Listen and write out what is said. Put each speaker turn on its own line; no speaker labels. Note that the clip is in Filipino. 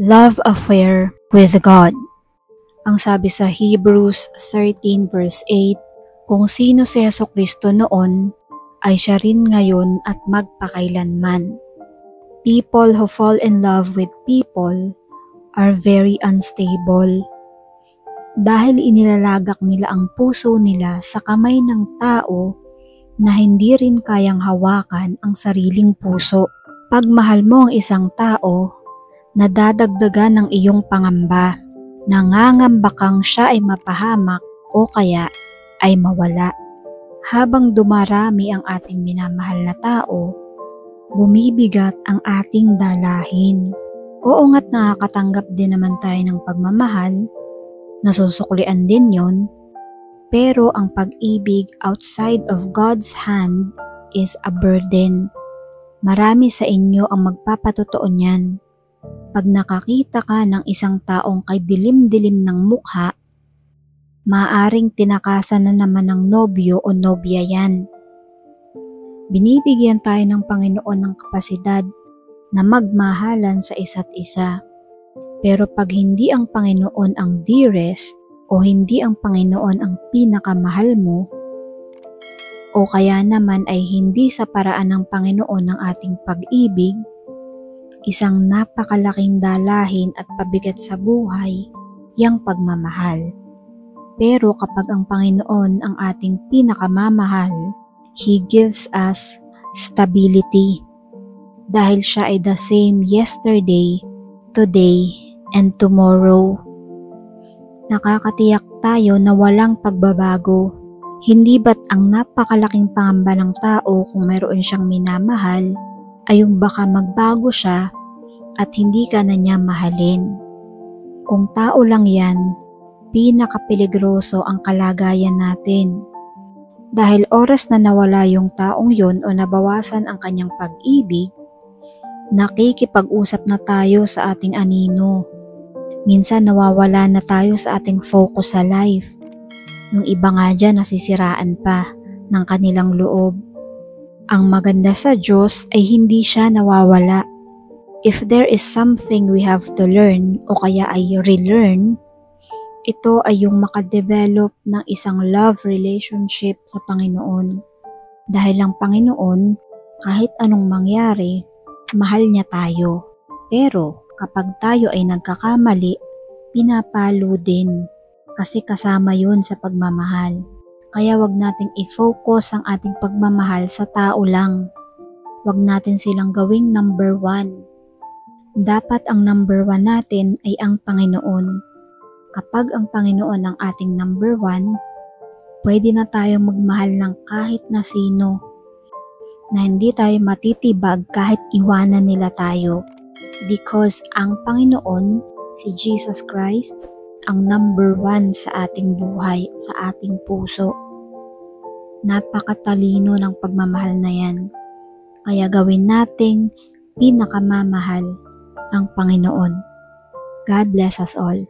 Love affair with God. Ang sabi sa Hebrews 13 verse 8, kung sino si Jesucristo noon, ay siya rin ngayon at magpakailanman. People who fall in love with people are very unstable. Dahil inilalagak nila ang puso nila sa kamay ng tao na hindi rin kayang hawakan ang sariling puso. Pag mahal mo ang isang tao, nadadagdagan ng iyong pangamba. Nangangamba kang siya ay mapahamak o kaya ay mawala. Habang dumarami ang ating minamahal na tao, bumibigat ang ating dalahin. Oo nga't nakakatanggap din naman tayo ng pagmamahal, nasusuklian din yon, pero ang pag-ibig outside of God's hand is a burden. Marami sa inyo ang magpapatotoo niyan. Pag nakakita ka ng isang taong kay dilim-dilim ng mukha, maaring tinakasan na naman ng nobyo o nobya yan. Binibigyan tayo ng Panginoon ng kapasidad na magmahalan sa isa't isa. Pero pag hindi ang Panginoon ang dearest o hindi ang Panginoon ang pinakamahal mo, o kaya naman ay hindi sa paraan ng Panginoon ng ating pag-ibig, isang napakalaking dalahin at pabigat sa buhay, yang pagmamahal. Pero kapag ang Panginoon ang ating pinakamamahal, He gives us stability. Dahil siya ay the same yesterday, today, and tomorrow. Nakakatiyak tayo na walang pagbabago. Hindi ba't ang napakalaking pangamba ng tao kung mayroon siyang minamahal, ay yung baka magbago siya at hindi ka na niya mahalin. Kung tao lang yan, pinakapeligroso ang kalagayan natin. Dahil oras na nawala yung taong yon o nabawasan ang kanyang pag-ibig, nakikipag-usap na tayo sa ating anino. Minsan nawawala na tayo sa ating focus sa life. Yung iba nga dyan nasisiraan pa ng kanilang loob. Ang maganda sa Diyos ay hindi siya nawawala. If there is something we have to learn o kaya ay relearn, ito ay yung makadevelop ng isang love relationship sa Panginoon. Dahil ang Panginoon, kahit anong mangyari, mahal niya tayo. Pero kapag tayo ay nagkakamali, pinapalo din kasi kasama yun sa pagmamahal. Kaya wag nating i-focus ang ating pagmamahal sa tao lang. Wag natin silang gawing number one. Dapat ang number one natin ay ang Panginoon. Kapag ang Panginoon ang ating number one, pwede na tayong magmahal ng kahit na sino. Na hindi tayo matitibag kahit iwanan nila tayo. Because ang Panginoon, si Jesus Christ, ang number one sa ating buhay, sa ating puso. Napakatalino ng pagmamahal na yan. Kaya gawin nating pinakamamahal ang Panginoon. God bless us all.